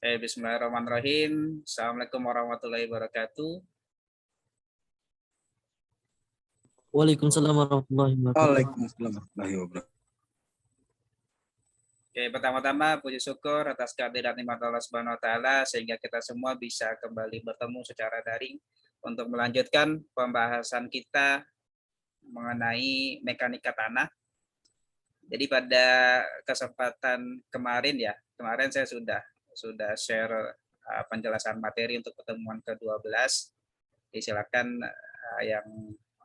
Bismillahirrahmanirrahim. Assalamualaikum warahmatullahi wabarakatuh. Waalaikumsalam warahmatullahi wabarakatuh. Waalaikumsalam warahmatullahi wabarakatuh. Oke, pertama-tama puji syukur atas kehadiran nikmat Allah Subhanahu wa taala sehingga kita semua bisa kembali bertemu secara daring untuk melanjutkan pembahasan kita mengenai mekanika tanah. Jadi pada kesempatan kemarin saya sudah share penjelasan materi untuk pertemuan ke-12. Jadi silakan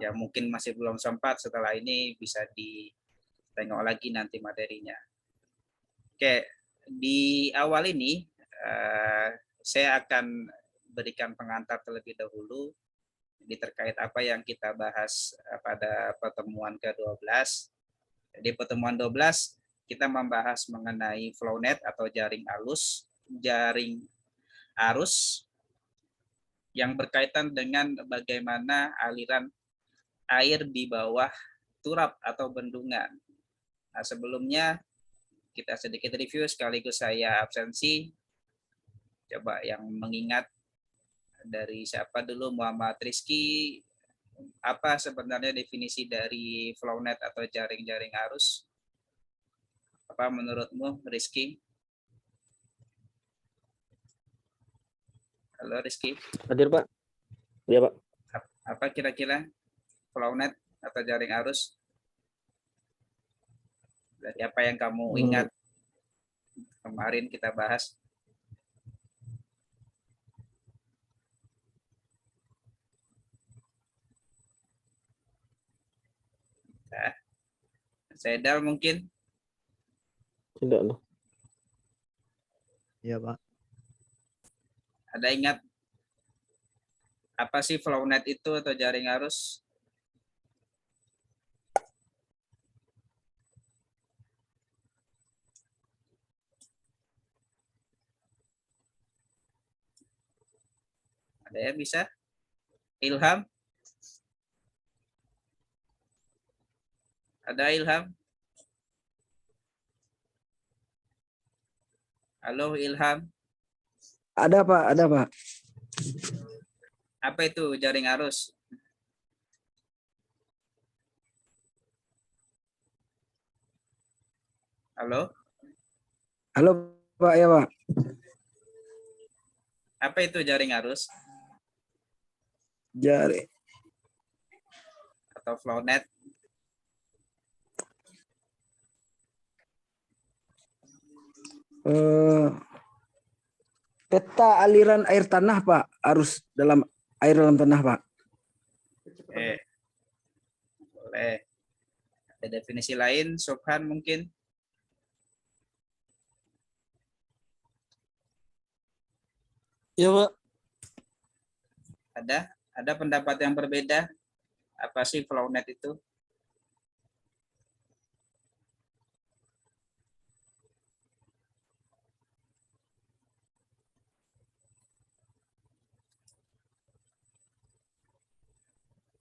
yang mungkin masih belum sempat setelah ini bisa ditengok lagi nanti materinya. Oke, di awal ini saya akan berikan pengantar terlebih dahulu terkait apa yang kita bahas pada pertemuan ke-12. Di pertemuan 12 kita membahas mengenai flownet atau jaring arus yang berkaitan dengan bagaimana aliran air di bawah turap atau bendungan. Nah, sebelumnya kita sedikit review sekaligus saya absensi. Coba yang mengingat dari siapa dulu, Muhammad Rizky, apa sebenarnya definisi dari flownet atau jaring-jaring arus? Apa menurutmu, Rizky? Halo, Rizky. Hadir, Pak. Iya, Pak. Apa kira-kira flownet atau jaring arus? Dari apa yang kamu ingat kemarin kita bahas? Nah, Sedal mungkin? Tidak loh. Iya, Pak. Ada ingat apa sih flownet itu atau jaring arus? Ada ya, bisa? Ilham? Ada Ilham? Halo Ilham? Ada, Pak. Ada, Pak. Apa itu jaring arus? Halo? Halo, Pak. Ya, Pak. Apa itu jaring arus Jaring. atau flownet? Peta aliran air tanah, Pak. Arus air dalam tanah, Pak. Boleh. Ada definisi lain, Subhan mungkin? Iya, Pak. Ada pendapat yang berbeda? Apa sih flownet itu?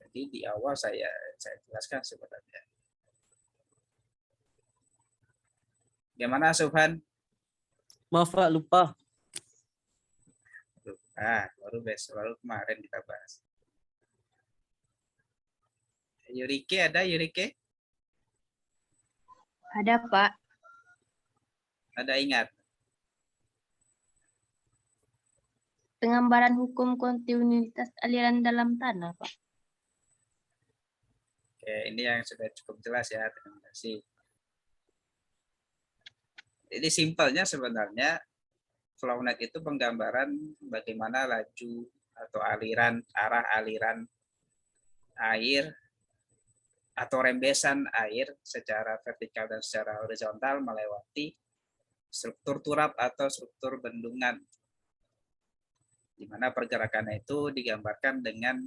Jadi di awal saya jelaskan sebenarnya. Gimana Subhan? Maaf, Pak, lupa. Baru kemarin kita bahas. Yurike ada Yurike? Ada, Pak. Ada ingat? Penggambaran hukum kontinuitas aliran dalam tanah, Pak. Oke, ini yang sudah cukup jelas ya. Terima kasih. Jadi simpelnya sebenarnya flownet itu penggambaran bagaimana laju atau arah aliran air atau rembesan air secara vertikal dan secara horizontal melewati struktur turap atau struktur bendungan, di mana pergerakannya itu digambarkan dengan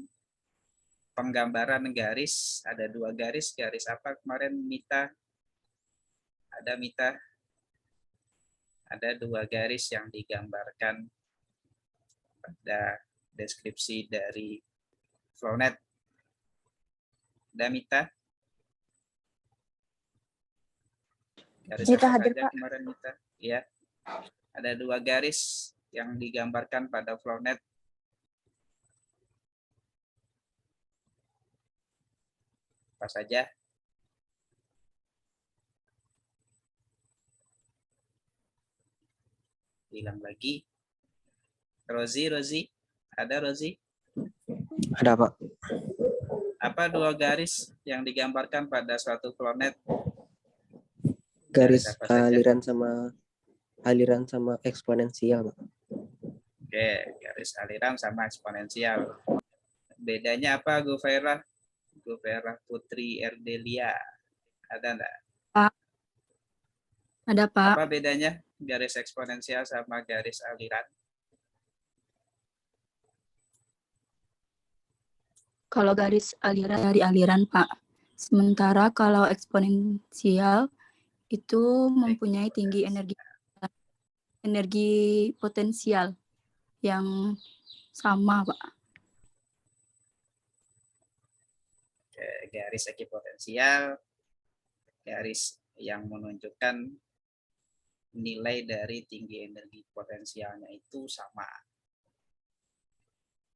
penggambaran garis. Ada dua garis apa kemarin Mita? Ada Mita? Ada dua garis yang digambarkan pada deskripsi dari flownet. Ada Mita? Garis Mita apa hadir, saja Pak. kemarin Mita? Ya, ada dua garis yang digambarkan pada flownet? Apa saja? Hilang lagi. Rozi, ada Rozi? Ada, Pak. Apa dua garis yang digambarkan pada suatu flownet? Garis apa saja? aliran sama eksponensial, Pak. Oke, garis aliran sama eksponensial. Bedanya apa, Gufairah? Gufairah Putri Erdelia. Ada enggak? Ada, Pak. Apa bedanya garis eksponensial sama garis aliran? Kalau garis aliran dari aliran, Pak. Sementara kalau eksponensial itu mempunyai tinggi energi potensial yang sama, Pak. Oke, garis ekipotensial, garis yang menunjukkan nilai dari tinggi energi potensialnya itu sama.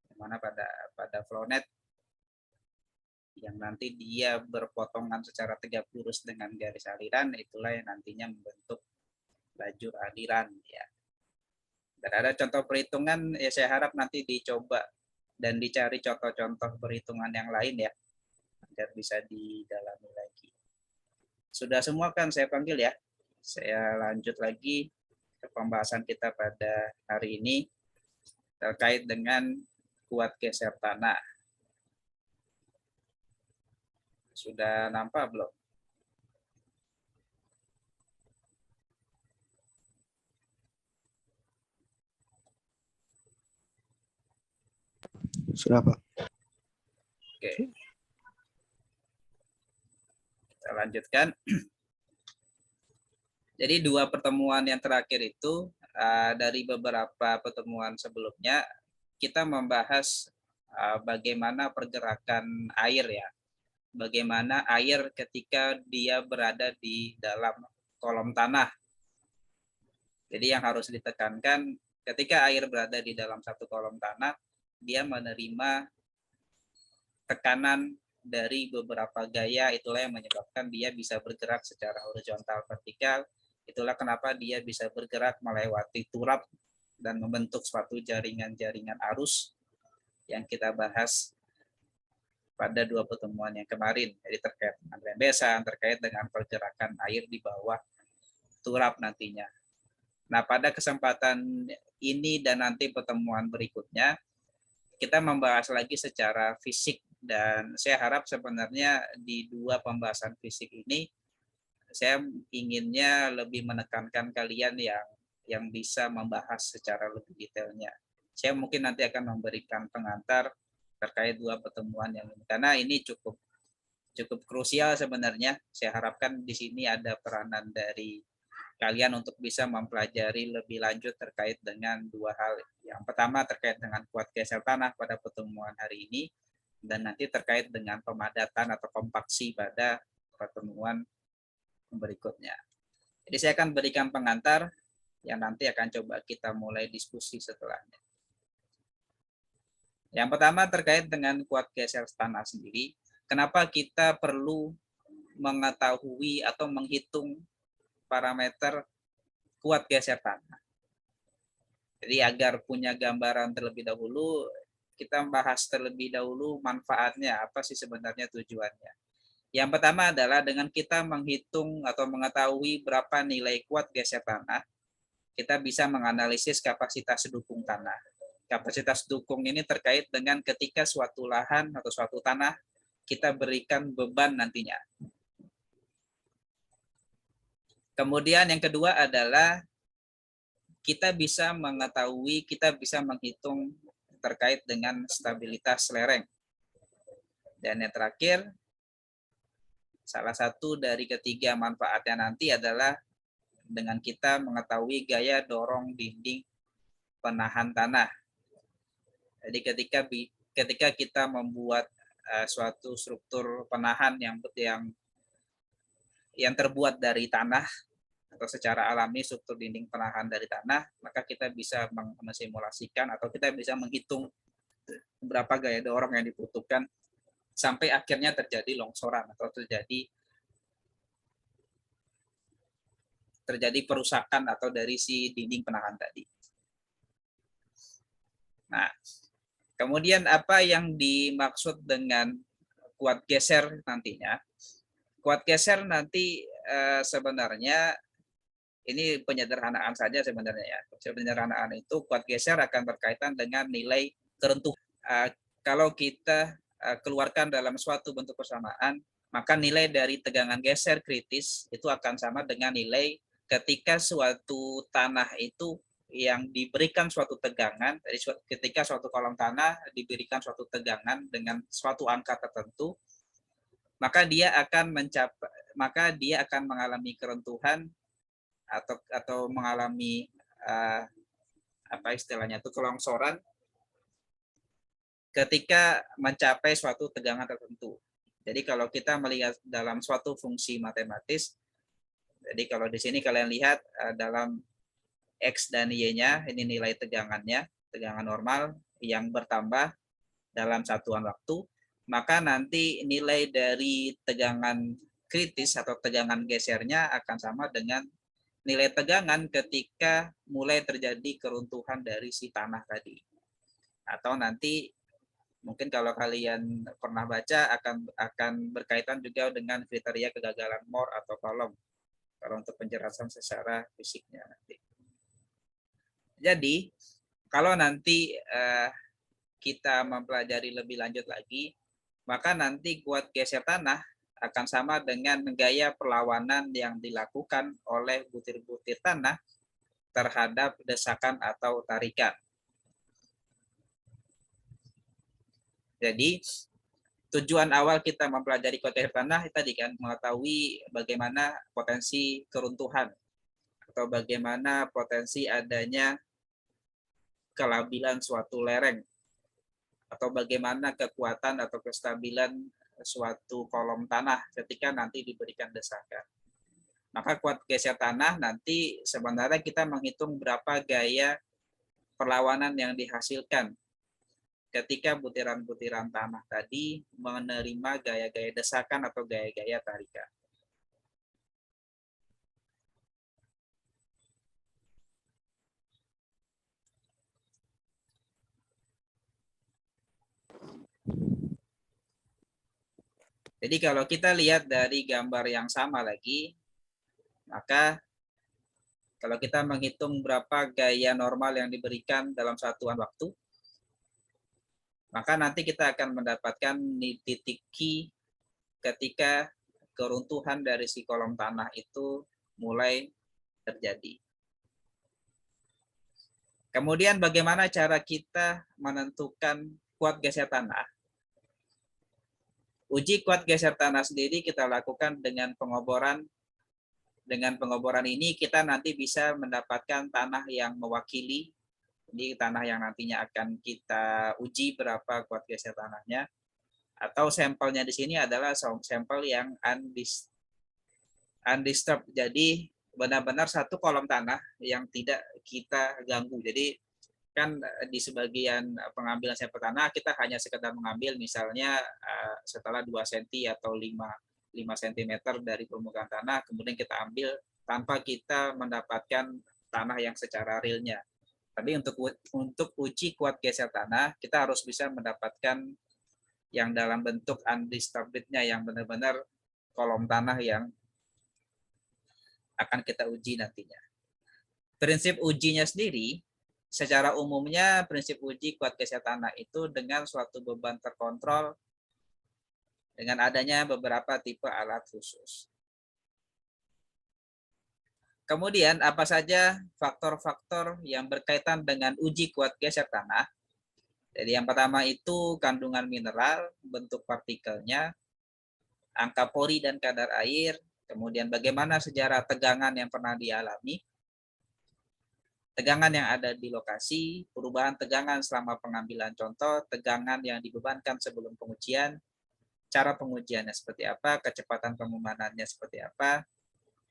Dimana pada flownet yang nanti dia berpotongan secara tegak lurus dengan garis aliran, itulah yang nantinya membentuk lajur aliran, ya. Dan ada contoh perhitungan, ya saya harap nanti dicoba dan dicari contoh-contoh perhitungan yang lain, ya, agar bisa didalami lagi. Sudah semua kan saya panggil, ya. Saya lanjut lagi ke pembahasan kita pada hari ini terkait dengan kuat geser tanah. Sudah nampak belum? Sudah, Pak. Oke. Kita lanjutkan. Jadi dua pertemuan yang terakhir itu dari beberapa pertemuan sebelumnya kita membahas bagaimana pergerakan air, ya. Bagaimana air ketika dia berada di dalam kolom tanah. Jadi yang harus ditekankan ketika air berada di dalam satu kolom tanah, dia menerima tekanan dari beberapa gaya, itulah yang menyebabkan dia bisa bergerak secara horizontal vertikal. Itulah kenapa dia bisa bergerak melewati turap dan membentuk suatu jaringan-jaringan arus yang kita bahas pada dua pertemuan yang kemarin. Jadi terkait dengan rembesan, terkait dengan pergerakan air di bawah turap nantinya. Nah, pada kesempatan ini dan nanti pertemuan berikutnya, kita membahas lagi secara fisik. Dan saya harap sebenarnya di dua pembahasan fisik ini, saya inginnya lebih menekankan kalian yang bisa membahas secara lebih detailnya. Saya mungkin nanti akan memberikan pengantar terkait dua pertemuan yang ini, karena ini cukup krusial sebenarnya. Saya harapkan di sini ada peranan dari kalian untuk bisa mempelajari lebih lanjut terkait dengan dua hal. Yang pertama terkait dengan kuat geser tanah pada pertemuan hari ini, dan nanti terkait dengan pemadatan atau kompaksi pada pertemuan berikutnya. Jadi saya akan berikan pengantar yang nanti akan coba kita mulai diskusi setelahnya. Yang pertama terkait dengan kuat geser tanah sendiri. Kenapa kita perlu mengetahui atau menghitung parameter kuat geser tanah? Jadi agar punya gambaran terlebih dahulu, kita bahas terlebih dahulu manfaatnya, apa sih sebenarnya tujuannya. Yang pertama adalah dengan kita menghitung atau mengetahui berapa nilai kuat geser tanah, kita bisa menganalisis kapasitas dukung tanah. Kapasitas dukung ini terkait dengan ketika suatu lahan atau suatu tanah kita berikan beban nantinya. Kemudian yang kedua adalah kita bisa mengetahui, kita bisa menghitung terkait dengan stabilitas lereng. Dan yang terakhir, salah satu dari ketiga manfaatnya nanti adalah dengan kita mengetahui gaya dorong dinding penahan tanah. Jadi ketika kita membuat suatu struktur penahan yang terbuat dari tanah atau secara alami struktur dinding penahan dari tanah, maka kita bisa mensimulasikan atau kita bisa menghitung berapa gaya dorong yang dibutuhkan sampai akhirnya terjadi longsoran atau terjadi perusakan atau dari si dinding penahan tadi. Nah, kemudian apa yang dimaksud dengan kuat geser nantinya? Kuat geser nanti sebenarnya ini penyederhanaan saja sebenarnya ya. Penyederhanaan itu kuat geser akan berkaitan dengan nilai keruntuhan. Kalau kita keluarkan dalam suatu bentuk persamaan, maka nilai dari tegangan geser kritis itu akan sama dengan nilai ketika suatu tanah itu yang diberikan suatu tegangan, jadi ketika suatu kolom tanah diberikan suatu tegangan dengan suatu angka tertentu, maka dia akan mengalami keruntuhan atau mengalami apa istilahnya itu kelongsoran ketika mencapai suatu tegangan tertentu. Jadi kalau kita melihat dalam suatu fungsi matematis, jadi kalau di sini kalian lihat dalam X dan Y-nya, ini nilai tegangannya, tegangan normal yang bertambah dalam satuan waktu, maka nanti nilai dari tegangan kritis atau tegangan gesernya akan sama dengan nilai tegangan ketika mulai terjadi keruntuhan dari si tanah tadi. Atau nanti mungkin kalau kalian pernah baca akan berkaitan juga dengan kriteria kegagalan Mohr atau Coulomb kalau untuk penjelasan secara fisiknya nanti. Jadi kalau nanti kita mempelajari lebih lanjut lagi, maka nanti kuat geser tanah akan sama dengan gaya perlawanan yang dilakukan oleh butir-butir tanah terhadap desakan atau tarikan. Jadi tujuan awal kita mempelajari kuat geser tanah tadi kan mengetahui bagaimana potensi keruntuhan atau bagaimana potensi adanya kelabilan suatu lereng atau bagaimana kekuatan atau kestabilan suatu kolom tanah ketika nanti diberikan desakan. Maka kuat geser tanah nanti sebenarnya kita menghitung berapa gaya perlawanan yang dihasilkan ketika butiran-butiran tanah tadi menerima gaya-gaya desakan atau gaya-gaya tarikan. Jadi kalau kita lihat dari gambar yang sama lagi, maka kalau kita menghitung berapa gaya normal yang diberikan dalam satuan waktu, maka nanti kita akan mendapatkan titik Q ketika keruntuhan dari si kolom tanah itu mulai terjadi. Kemudian bagaimana cara kita menentukan kuat geser tanah? Uji kuat geser tanah sendiri kita lakukan dengan pengoboran. Dengan pengoboran ini kita nanti bisa mendapatkan tanah yang mewakili. Ini tanah yang nantinya akan kita uji berapa kuat geser tanahnya. Atau sampelnya di sini adalah sampel yang undisturbed. Jadi benar-benar satu kolom tanah yang tidak kita ganggu. Jadi kan di sebagian pengambilan sampel tanah kita hanya sekedar mengambil misalnya setelah 2 cm atau 5 cm dari permukaan tanah, kemudian kita ambil tanpa kita mendapatkan tanah yang secara realnya. Tapi untuk uji kuat geser tanah, kita harus bisa mendapatkan yang dalam bentuk undisturbed-nya, yang benar-benar kolom tanah yang akan kita uji nantinya. Prinsip ujinya sendiri, secara umumnya prinsip uji kuat geser tanah itu dengan suatu beban terkontrol dengan adanya beberapa tipe alat khusus. Kemudian apa saja faktor-faktor yang berkaitan dengan uji kuat geser tanah? Jadi yang pertama itu kandungan mineral, bentuk partikelnya, angka pori dan kadar air, kemudian bagaimana sejarah tegangan yang pernah dialami, tegangan yang ada di lokasi, perubahan tegangan selama pengambilan contoh, tegangan yang dibebankan sebelum pengujian, cara pengujiannya seperti apa, kecepatan pememanannya seperti apa,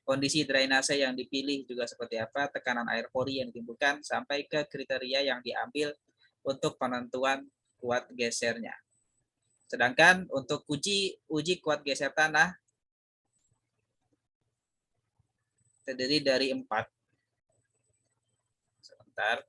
kondisi drainase yang dipilih juga seperti apa, tekanan air pori yang ditimbulkan, sampai ke kriteria yang diambil untuk penentuan kuat gesernya. Sedangkan untuk uji kuat geser tanah terdiri dari 4. Sebentar.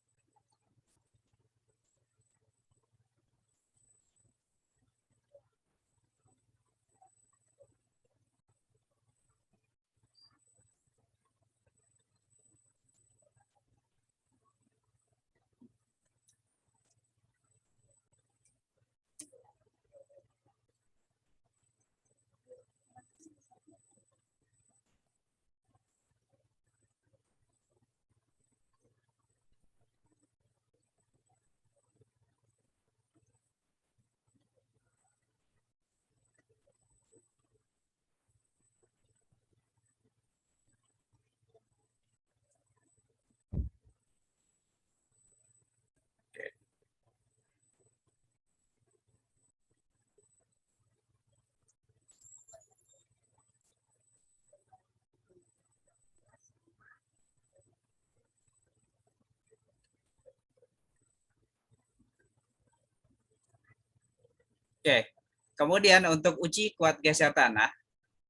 Oke, kemudian untuk uji kuat geser tanah,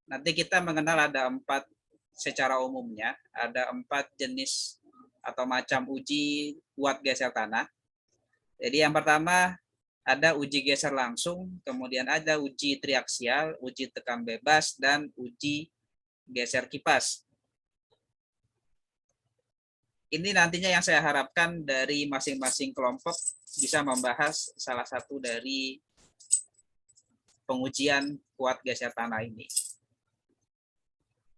nanti kita mengenal ada 4 secara umumnya, ada 4 jenis atau macam uji kuat geser tanah. Jadi yang pertama ada uji geser langsung, kemudian ada uji triaksial, uji tekan bebas, dan uji geser kipas. Ini nantinya yang saya harapkan dari masing-masing kelompok bisa membahas salah satu dari pengujian kuat geser tanah ini.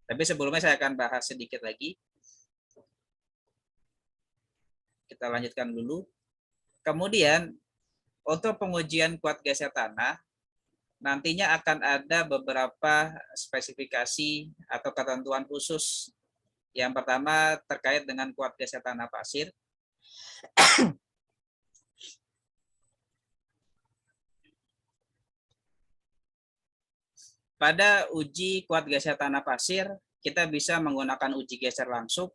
Tapi sebelumnya saya akan bahas sedikit lagi. Kita lanjutkan dulu. Kemudian untuk pengujian kuat geser tanah, nantinya akan ada beberapa spesifikasi atau ketentuan khusus. Yang pertama terkait dengan kuat geser tanah pasir. Pada uji kuat geser tanah pasir, kita bisa menggunakan uji geser langsung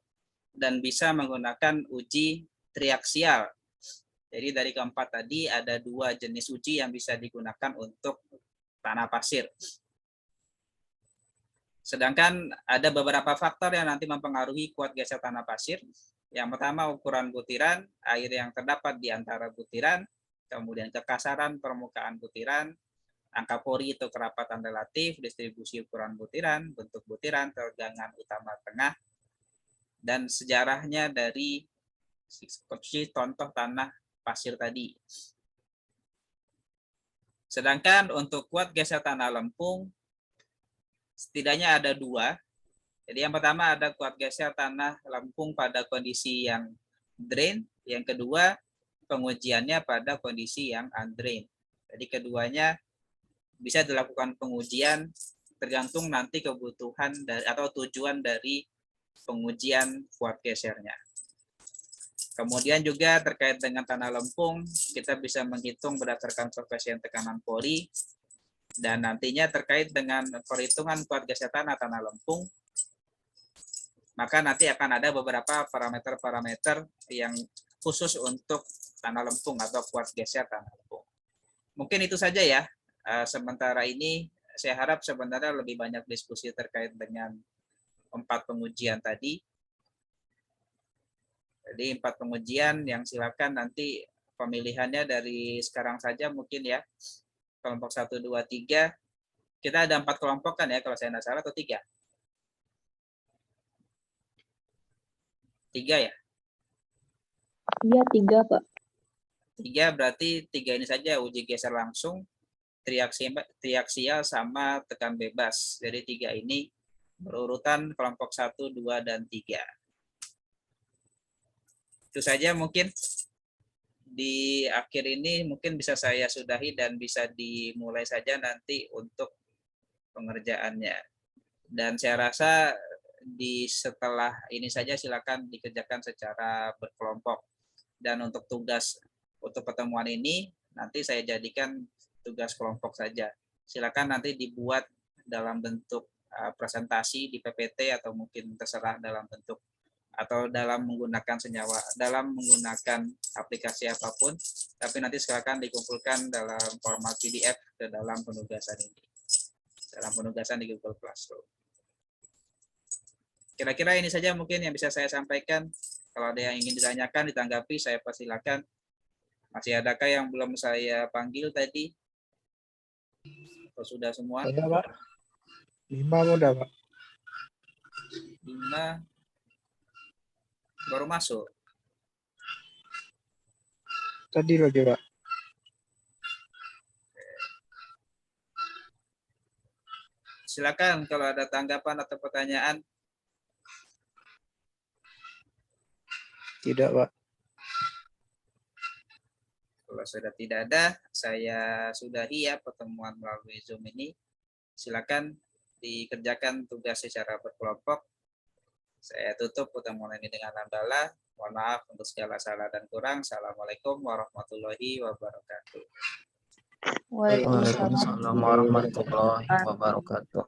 dan bisa menggunakan uji triaksial. Jadi dari keempat tadi ada 2 jenis uji yang bisa digunakan untuk tanah pasir. Sedangkan ada beberapa faktor yang nanti mempengaruhi kuat geser tanah pasir. Yang pertama ukuran butiran, air yang terdapat di antara butiran, kemudian kekasaran permukaan butiran, angka pori atau kerapatan relatif, distribusi ukuran butiran, bentuk butiran, tegangan utama tengah, dan sejarahnya dari contoh tanah pasir tadi. Sedangkan untuk kuat geser tanah lempung, setidaknya ada 2. Jadi yang pertama ada kuat geser tanah lempung pada kondisi yang drain, yang kedua pengujiannya pada kondisi yang undrain. Jadi keduanya bisa dilakukan pengujian tergantung nanti kebutuhan dari, atau tujuan dari pengujian kuat gesernya. Kemudian juga terkait dengan tanah lempung, kita bisa menghitung berdasarkan koefisien tekanan pori, dan nantinya terkait dengan perhitungan kuat geser tanah lempung, maka nanti akan ada beberapa parameter-parameter yang khusus untuk tanah lempung atau kuat geser tanah lempung. Mungkin itu saja ya. Sementara ini saya harap sebenarnya lebih banyak diskusi terkait dengan 4 pengujian tadi. Jadi 4 pengujian yang silakan nanti pemilihannya dari sekarang saja mungkin ya. Kelompok 1, 2, 3. Kita ada 4 kelompok kan ya kalau saya tidak salah, atau 3? 3 ya? Iya, 3, Pak. 3 berarti 3 ini saja, uji geser langsung, triaksial sama tekan bebas. Jadi 3 ini berurutan kelompok 1, 2, dan 3. Itu saja mungkin di akhir ini mungkin bisa saya sudahi dan bisa dimulai saja nanti untuk pengerjaannya. Dan saya rasa setelah ini saja silakan dikerjakan secara berkelompok. Dan untuk tugas untuk pertemuan ini nanti saya jadikan tugas kelompok saja. Silakan nanti dibuat dalam bentuk presentasi di PPT atau mungkin terserah dalam bentuk atau dalam menggunakan dalam menggunakan aplikasi apapun, tapi nanti silakan dikumpulkan dalam format PDF ke dalam penugasan ini, dalam penugasan di Google Classroom. Kira-kira ini saja mungkin yang bisa saya sampaikan. Kalau ada yang ingin ditanyakan, ditanggapi, saya persilakan. Masih adakah yang belum saya panggil tadi? Atau sudah semua? Ada, Pak. 5 udah, Pak. 5 baru masuk. Tadi lagi, Pak. Silakan kalau ada tanggapan atau pertanyaan. Tidak, Pak. Kalau sudah tidak ada, saya sudahi ya pertemuan melalui Zoom ini. Silakan dikerjakan tugas secara berkelompok. Saya tutup pertemuan ini dengan hamdalah. Mohon maaf untuk segala salah dan kurang. Assalamualaikum warahmatullahi wabarakatuh. Waalaikumsalam warahmatullahi wabarakatuh.